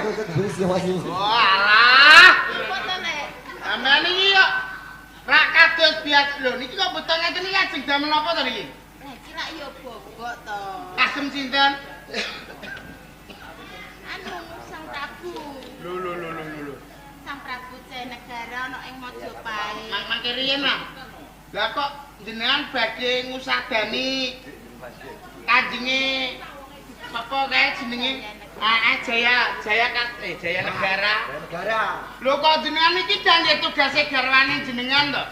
Walah. Sampeyan iki kok ra kados biasa lho niki kok betul ngeten iki ajeng damel napa to niki? Iki lak ya bobok to. Asem sinten? Anu Sang Prabu. Lho. Sang Prabu Jayanegara ana ing Majapahit. Mangke riyen lah. Lah kok jenengan badhe ngusadani kanjenge apa kae jenenge? Jaya Negara. Lho kok jenengan iki dadi tugase garwane jenengan to?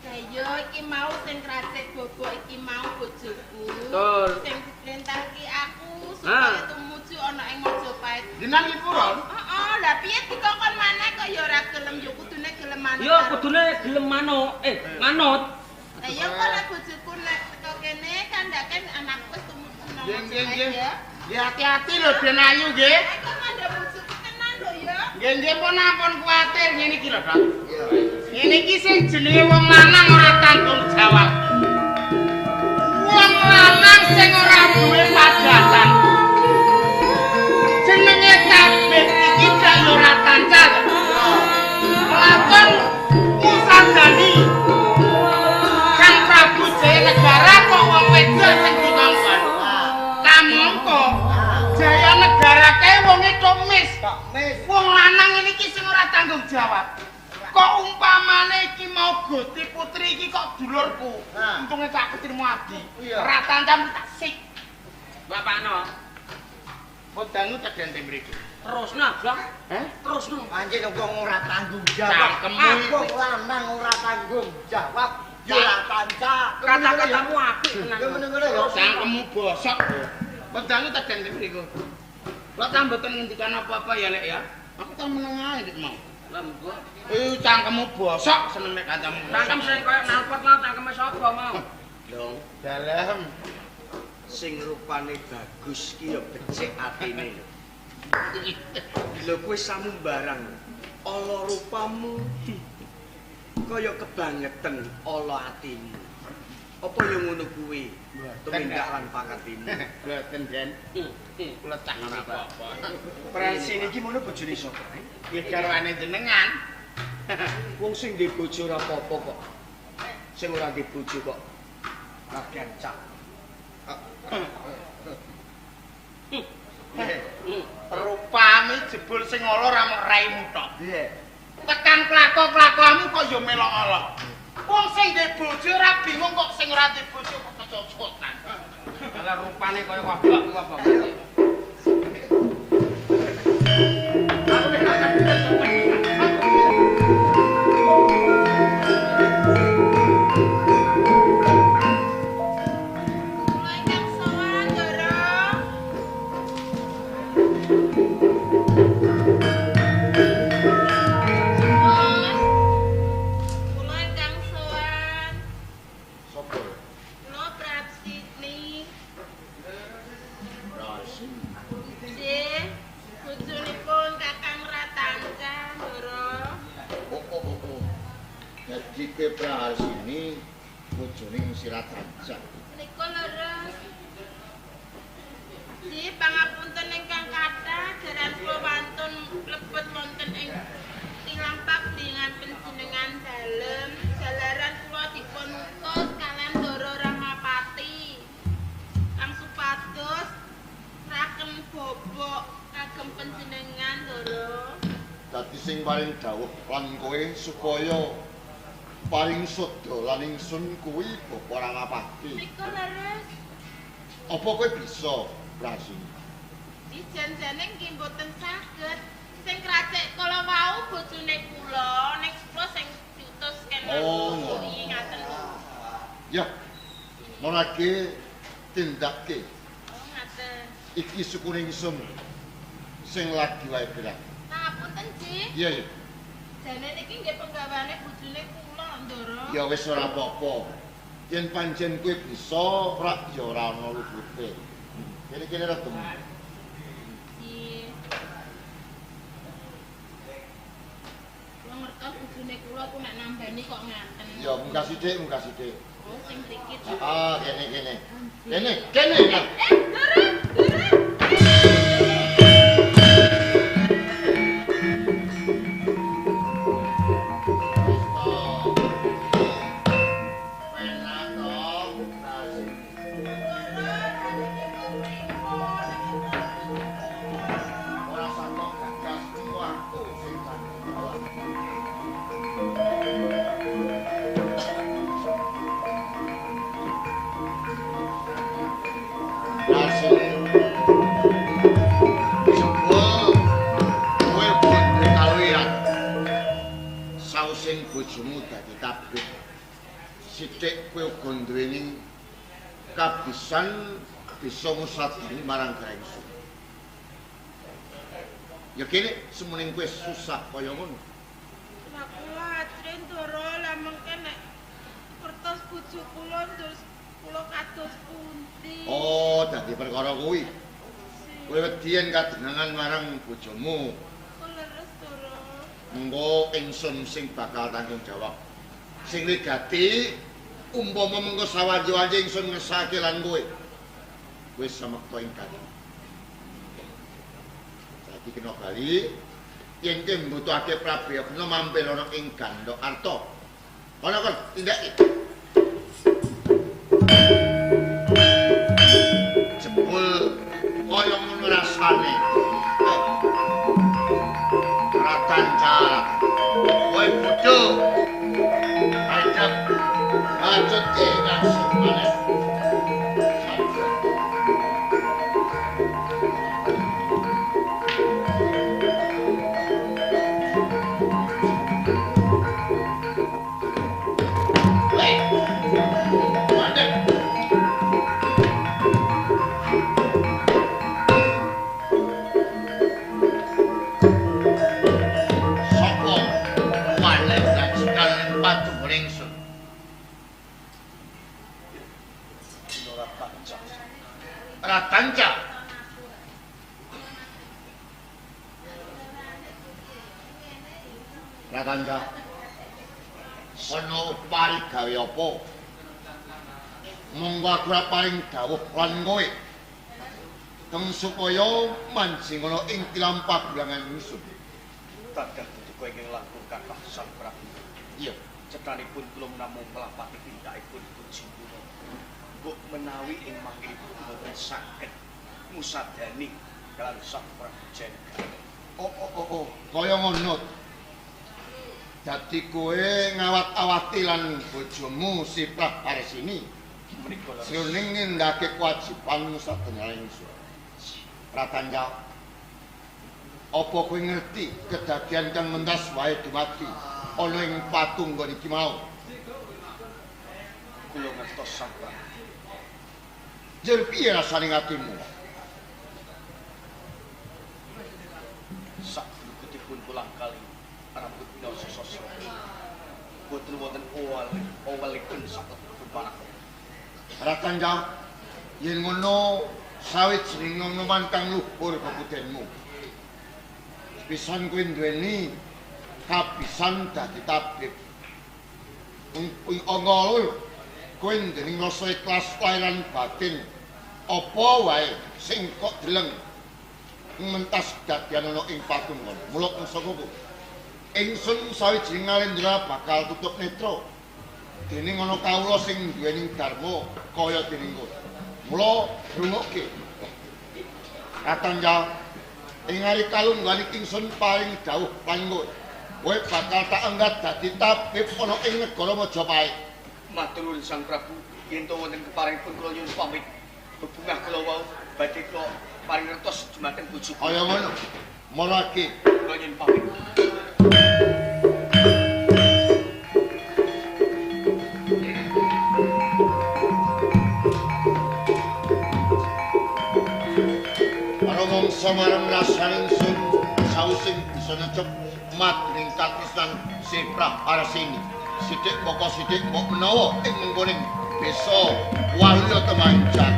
Lah iki mau sing kracik bobok iki mau bojoku. Betul. Sing diperintahke aku supaya tumuju ana ing Majapahit. Jenengan iki purun? Heeh, lah piye dikongkon maneh kok ya ora gelem ya kudune gelem manut. Ya kudune gelem manut. Manut. Lah ya kok nek bojoku nek teko kene kandhake anakku wis tumuju nang Majapahit ya. Ya hati-hati lho Den Ayu nggih. Kok mandha bojoku tenan lho ya. Nggih pun ampun kuwatir ngene iki lho, Dok. Ngene iki sing jenenge wong lanang ora tanggung jawab. Wong lanang sing ora duwe padatan. Jenenge kabeh iki gak ora kancan. Lakon usadani Sang Prabu Jayanegara kok wong wedok sing dikongkon. Kamangka Jayanegara kae wonge tumis. Wong lanang ini iki sing ora tanggung jawab. Kok umpamane iki mau Gusti Putri iki kok dulurku. Untunge tak ketirmu adi. Ora tancam tak sik. Bapakno. Podangu tak ganteng mriki. Terusno, Blok. Terusno. Anjing wong ora tanggung jawab. Wong lanang ora tanggung jawab. Ya ora kanca. Kata-katamu apik tenan. Ya meneng-meneng ya. Sangkemu bosok. Podangu tak ganteng mriku. Lah tak mboten ngendikan apa-apa ya, Lek ya. Aku tak meneng ae nek mau. Lah mbok. Cangkemmu bosok seneng mek kancamu. Cangkem sing koyo nalpot mau cangkeme sapa mau? Dong, Dalem. sing rupane bagus ki ya becik atine. Lho kowe samumbarang ala rupamu kaya kebangetan ala atimu. Apa ya ngono kuwi? Tumindak lan pakatimu. Boten, Den. Kula tak ora apa-apa. Pransin iki mono bojone sapa? Nggih garwane jenengan. Wong sing ndek bojo ora apa-apa kok. Sing ora ndek bojo kok kakencak. Rupane jebul sing ala ora mok raimu tok. Piye? Tekan klako-klakomu kok ya melok ala. Wong sing ndek bojo ora bingung kok sing ora ndek bojo kok kecocotan. Lah rupane kaya wabak-wabak. Kula ingkang sowan, Ndara. Kula ingkang sowan. Sopo? Kula Prapsini. Rasi. Nggih, bojonipun Kakang Ratanca, Ndara. Oh. Jadi kowe prasini bojone Sirat Raja. Nika leres. Nggih, pangapunten ingkang kathah, jaran kula wantun mlebet wonten ing tilang pablingan panjenengan dalem. Jalaran kula dipun utus kalian Ndara Rahmapati. Kang supados raken bobok kagem panjenengan Ndara. Dadi sing paling dawuh lan kowe supaya paling seda lan ingsun kuwi Bapak Rahmapati. Nika leres. Apa kowe bisa, Prasini? Dijanjane nggih mboten saged. Sing kracik kala wau bojone kula ning kula sing diutus kene Oh. iki ngaten lho. Ya. Monake tindakke Oh ngaten. iki sukune ingsun sing lagi wae gerak. Ngapunten, Ji. Iya. Jane niki nggih penggaweane bojone kula, Ndara. Ya wis ora apa-apa. Yen pancen kowe bisa, rak ya ora ana lupute. Kene-kene ra temu. Ji. Kula ngertos bojone kula ku nek nambani kok ngaten. Ya muka sithik. Oh, sing mriki. Ah, kene. Kene. Ndara. sing bojomu dadi tabib. Sithik kowe uga nduweni kabisan bisa ngusadani marang ingsun. Ya kene semuning kowe susah kaya ngono. Lah kula ajre ndoro lah mengke nek kertas bojo kula terus kula kados pundi. Oh, dadi perkara kuwi. Kowe wedi yen kadenangan marang bojomu. Leres ndoro. Mengko ingsun sing bakal tanggung jawab. Sing wigati umpama mengko sawanji-wanji ingsun ngesake lan kowe. Wis samekta ingkang. Saiki kena bali yen kowe mbutuhake Prabeya kena mampir ana ing Gandha Arta. Ana kon tindake. Jebul kaya ngono rasane. Ratancara. Kowe bodho. Ajak ajut ngasih maneh. Ratanca. Ratanca. Ono pari gawe apa? Monggo aku ora paring dawuh lan kowe. Kang supaya mancing ana ing tilam pagelangan ingsun. Tadah dudu kowe ingkang langkung kathah Sang Prabu. Iya, Cethanipun kula namung nglapati tindakipun Gusti kula. Mbok menawi ing mangkipun boten saged ngusadani kalian Sang Prabu Jenggar. Oh, kaya ngono. Dadi kowe ngawat-awati lan bojomu si Praharsini Menika lho. sing ngendhake kewajiban sadenyaning ingsun. Pratanja, apa kowe ngerti kedadian kang mentas wae dumadi ana ing patunggon iki mau? Kula ngertos Sang Prabu. Jer piye rasane atimu? Sak glukutipun pulang kali rambut nasa sosok. Boten wonten owalipun saklebetipun panah. Pratanja, yen ngono sawijining nonoman kang luhur kebudenmu. Pisan kowe nduweni kabisan dadi tabib. Ing anggal kowe nduweni rasa ikhlas lahiran batin apa wae sing kok deleng mentas dadian ana ing patunggon. Mula saka kowe ingsun sawijining nalendra bakal tutup netra dening ana kawula sing duweni dharma kaya dening kowe. Mula rungokke. Katanja ing ari kalunggan iki ingsun paring dawuh lan kowe. Kowe bakal tak angkat dadi tabib ana ing negara Majapahit. Matur nuwun Sang Prabu, yen to wonten keparingipun kula nyuwun pamit. Bebungah kula wau badhe kula paring ngertos dumateng bojo. Kaya ngono. Marake Kula nyuwun pamit. mangsa marang rasaning sun sausing bisa necep madring katisnan si Praharsini. Sithik pokok sithik mbok menawa ing mengkoning bisa walya temanjang.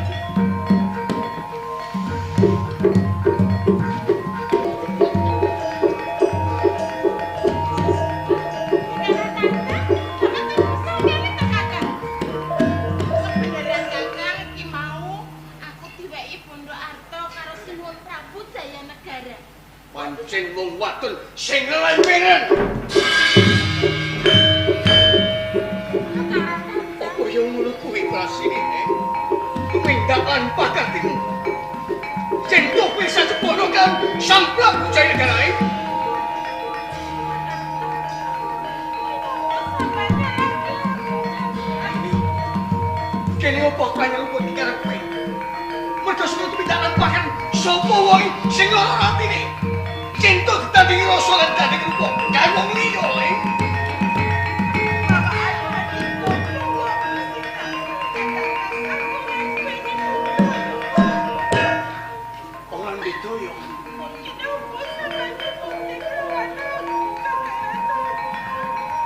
Pancen wong wadon sing lempengan. Apa yang ngono kuwi prasine? Tumindakan pakatimu. Cento bisa seponokan Sang Prabu Jayagara. Kene opo kaya lupa dikara kowe? Mergo sing tumindakan pakan sapa wae sing lara atine. Cinta tadi rasa lan tadi rupa kae wong liya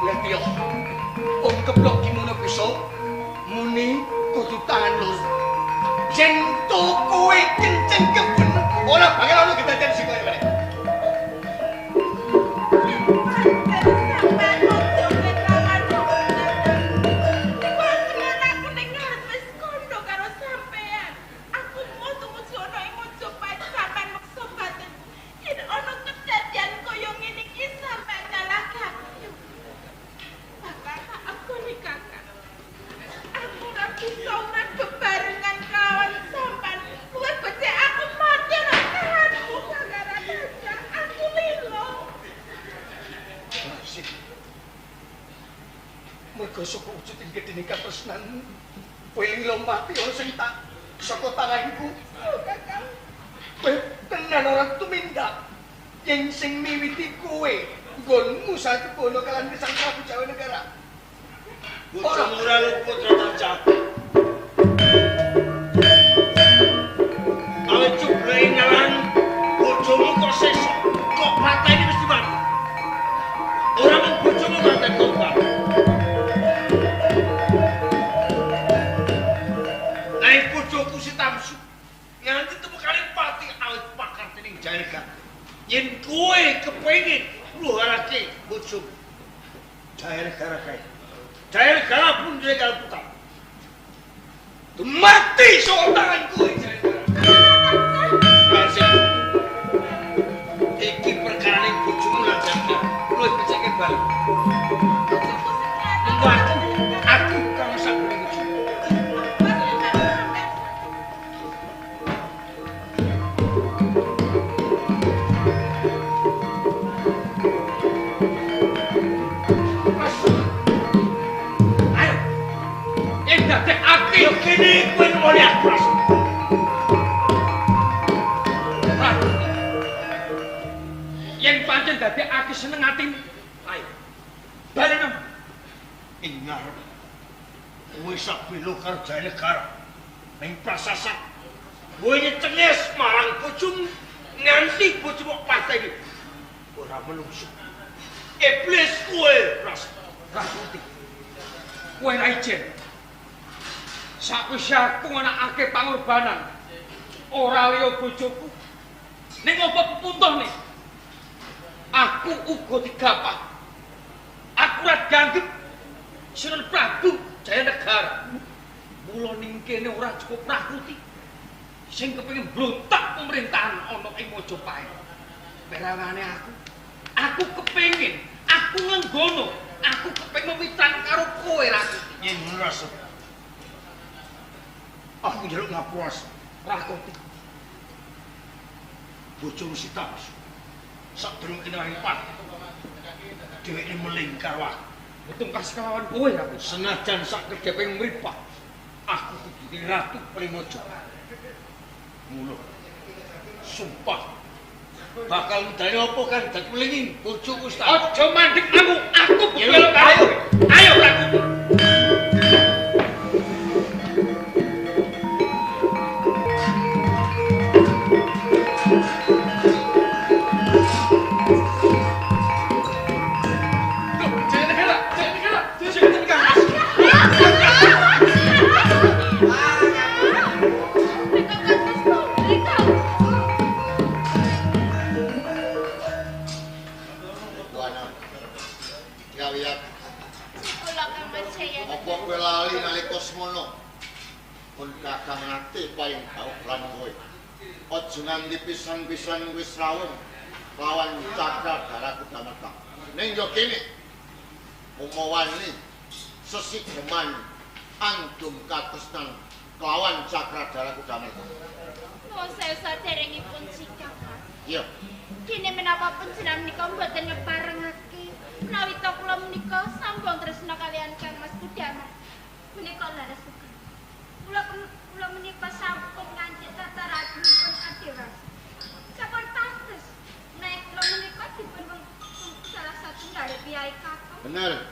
Ngerti yo. Wong keblok ki ngono bisa muni kudu tangan lurus. Yen kowe kenceng keben ora bakal ono kedaden sing kowe meneh. Mergo saka wujud ing gedene katresnan kowe lilo mati ora sing tak saka tanganku. Kowe tenan ora tumindak yen sing miwiti kowe nggonmu sakebono kalan Sang Prabu Jawa Negara. Ora ora luput Raja. Awet cuble ngalan bojomu kok sesuk kok pateni mesti mati. Ora mung bojomu mati korban. Naik bojoku si Tamsu. Nganti temu kali pati awet pakar tening Jayaga. Yen kowe kepengin ngluharake bojomu. Jayaga kae. Jayaga pun jayaga putar. Mati soal tanganku Jayaga. Iki perkara ning bojomu lan jamnya luwih becike bali. Aku kang sak ayo. Yen dadekake yo kene kowe mulih aku. Yen pancen dadekake seneng atimu, ayo. Baleno. Ing ngarep. Kowe sak belo karo Jayanegara. Ning prasasat. Kowe cenges marang bojomu nganti bojomu pateni. Ora menungso. Iblis kowe Rasuti. Kowe ra ijen. Sakwise aku nganakake pangorbanan. Ora liya bojoku. Ning apa pepuntuhne? Aku uga digapah. Aku ora ganggep Sunan Prabu Jayanegara. Mula ning kene ora cukup Prakuti sing kepengin mbrontak pemerintahan ana ing Majapahit. Perangane aku kepengin, aku ngenggono, aku kepengin memitrani karo kowe Rakuti. Yen ngrasa aku njaluk ngapuas Rakuti. Bojomu si Tamsu. Sadurung kene waripan. Dheweke melingkar wae. Betungkas kelawan kowe aku. Senajan sak kedeping mripat. Aku kudu ratu Primojo. Mula sumpah bakal ndane apa kan dadi melingin bojoku sak. Aja mandhek aku bela karo. Ayo Rakuti. Aja nganti pisan-pisan wis rawuh lawan Cakradara Kudamarta. Ning yo kene umawani sesigeman andum katresnan kelawan Cakradara Kudamarta. Nuwun sewu saderengipun sikap. Iya. Dene menapa panjenengan menika mboten ngeparengake menawi to kula menika sambung tresna kalian Kang Mas Kudamarta. Menika laras bukan. Kula menika sampun nganti tataranipun Adewas. Sampun pantes nek kula menika dipun salah satunggal piyai kakung. Bener.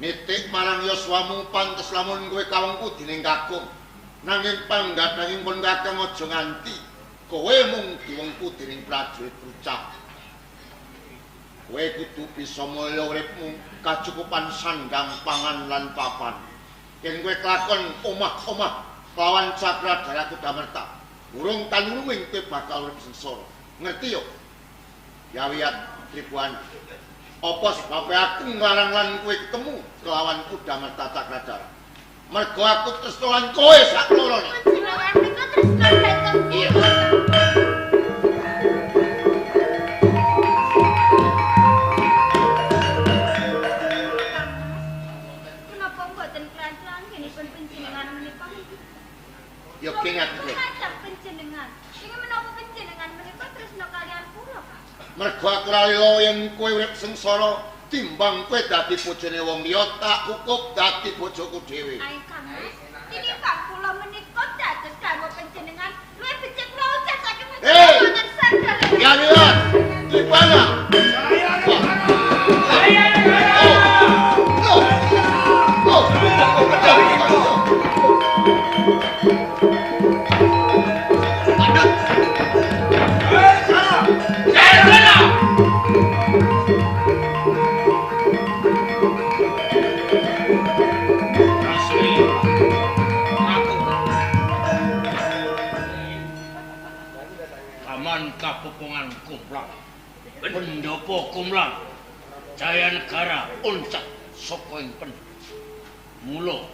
Nitik marang yuswamu pantes lamun kowe kawengku dening kakung. Nanging panggadhahipun kakung aja nganti kowe mung diwengku dening prajurit Brucah. kowe kudu bisa mulya uripmu kacukupan sandang pangan lan papan. Yen kowe kelakon omah-omah kelawan Cakradara Kudamerta, urung tanurung kowe bakal urip sengsara. Ngerti yo? Ya wiyat Tribuan. Apa sebabe aku nglarang lan kowe ketemu kelawan Kudamerta Cakradara? Mergo aku tresna lan kowe saklorone. Panjenengan menika tresna dhateng Iya. Kenapa mboten kelan-kelan genipun panjenengan menika? Yo kenging aku. Kadang panjenengan. Ingin menapa panjenengan menika tresna kalian kula, Pak? Mergo aku ra rela yen kowe urip sengsara timbang kowe dadi bojone wong liya tak cukup dadi bojoku dhewe. Ayo Kang Mas, tinimbang kula menika dados garwa panjenengan luwih becik kula ucap saking panjenengan sadar. Ya lihat di mana? Kapupungan kumlang pendopo kumlang Jaya Negara uncat saka ing pen mula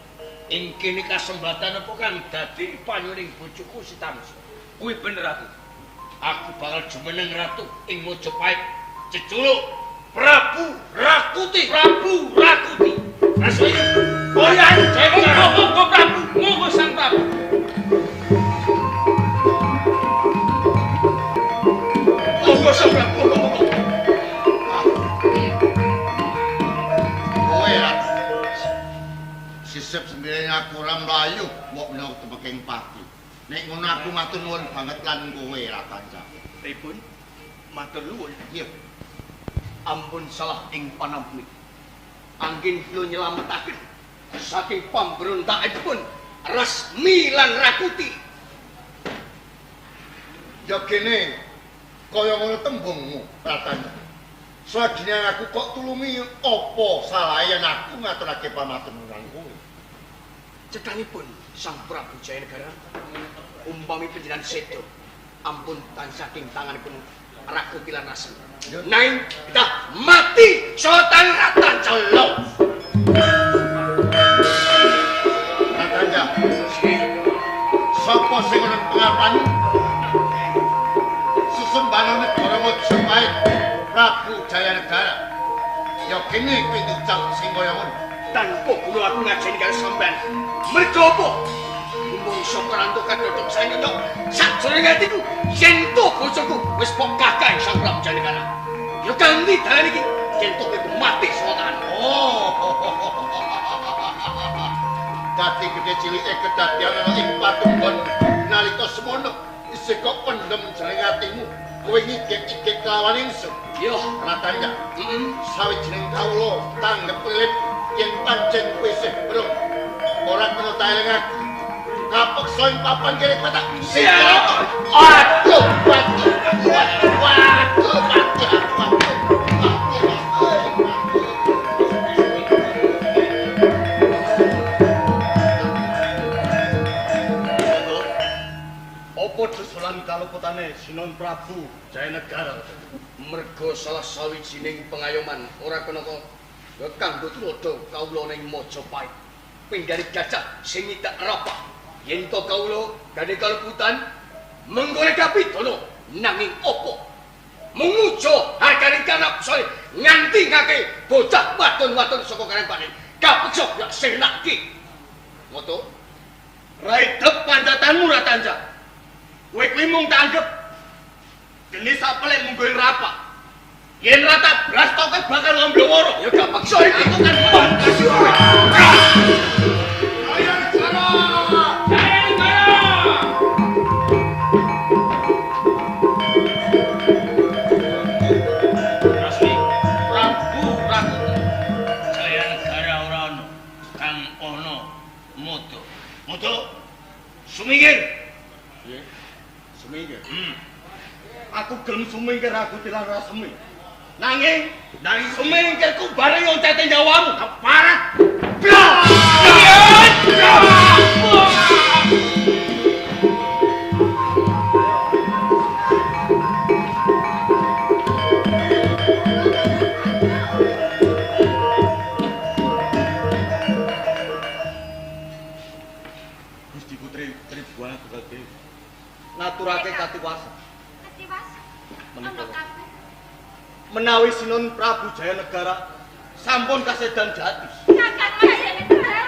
ing kene kasembatan apa kang dadi panyuning bojoku Sitamus kuwi bener aku bakal jumeneng ratu ing Mojopahit jejuluk Prabu Rakuti rasane boyan Jaya Prabu monggo sang Prabu. Sisip sendiri aku ora mlayu mok menawa temeking pati. Nek ngono aku matur nuwun banget lan kowe Ratanja. Pripun? Matur nuwun. Iya. Ampun salah ing panampi. Anggen kula nyelametaken saking pamberontakipun Rasmi lan Rakuti. Ya kene kaya ngono tembungmu Ratanja. Sadene aku kok tulungi apa salah yen aku ngaturake pamatur nuwun kowe. Cethanipun Sang Prabu Jaya Negara umpami panjenengan sedo ampun tansah ing tanganipun Rakuti lan Rasmi. Nanging kita mati sotan Ratanja. Ratanja. Sapa sing ana pengapan? Susembanan negara Mojopahit Prabu Jaya Negara. Ya kene kuwi ucap sing kaya ngono. Tanpa kula aku ngajeni karo sampean. Mergo apa? Mungsu kerantuk kadodok saya nyok. Sajroning atiku yen to bojoku wis pok kakak Sang Prabu Jaya Negara. Ya ganti dalan iki yen to iku mati sotan. Oh. Dadi gede cilike kedadian ana ing patunggon nalika semono isih kok pendem jroning atimu. Kowe ngigek-igek kelawan ingsun. Yo, Ratanja. Sawijining kawula tanggep lip yen pancen kowe isih brong. Ora kena taeling aku. Kapeksa ing papan kene petak. Siap. Aduh, waduh. Apa desolan kaluputane Sinon Prabu Jaya Negara? Mergo salah sawijining pengayoman ora kena kanggo tulodo kawula ning Mojopahit. Pinggari gajah sing ngidak rapah. Yen to kawula gade kaluputan menggone kapitolo nanging apa? Mengujo hargane kanap soe nganti ngake bocah wadon-wadon saka Karangpanen. Kapeksa ya senaki. Moto raidep pandatanmu Ratanja. Kowe kuwi mung tak anggap jenis sapelek munggo rapah. Yen rata blas toke bakal ngombe woro. Ya gak paksa iki aku kan bantah kowe. Jaya Negara! Jaya Negara! Rasmi Prabu Rakuti Jaya Negara ora ana kang ana moto sumingkir. Sumingkir. Aku gelem sumingkir Rakuti lan Rasmi. Nanging semingkirku bareng ngoncete nyawamu. Keparat. Gusti Putri Tribuana Gugati. Ngaturake katiwasan. Katiwasan. Menika. Ana kabeh. Menawi Sinun Prabu Jayanegara sampun kasedan jati. Kakang Jayanegara.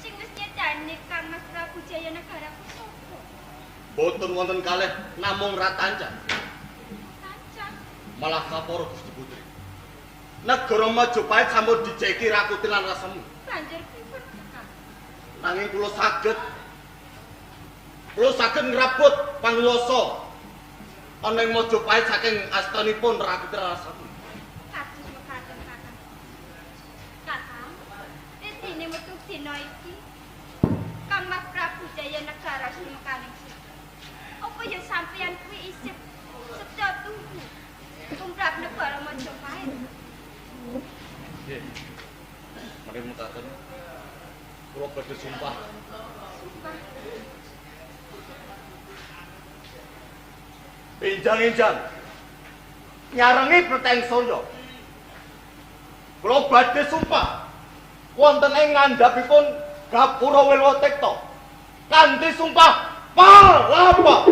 Sing wis nyedani Kang Mas Prabu Jayanegara ku sapa? Boten wonten kalih namung Ratanca. Kancang. Malah kaporo Gusti Putri. Negara Majapahit sampun dijeki Rakuti lan Rasemi. Banjur pripun Kakang? Nanging kula saged ngrabut panguwasa ana ing Majapahit saking astanipun Rakuti lan Rasemi. Kados mekaten Kakang. Kakang, dene metu dina iki Kang Mas Prabu Jayanegara sumekaning sih. Apa ya sampeyan kuwi isih setya tuhu tumrap negara Majapahit? Nggih. Mari mutaken. Kula badhe sumpah Sumpah. enjang-enjang nyarengi Preteng Surya. Kula badhe sumpah wonten ing ngandhapipun Gapura Wilwatekta kanthi sumpah palapa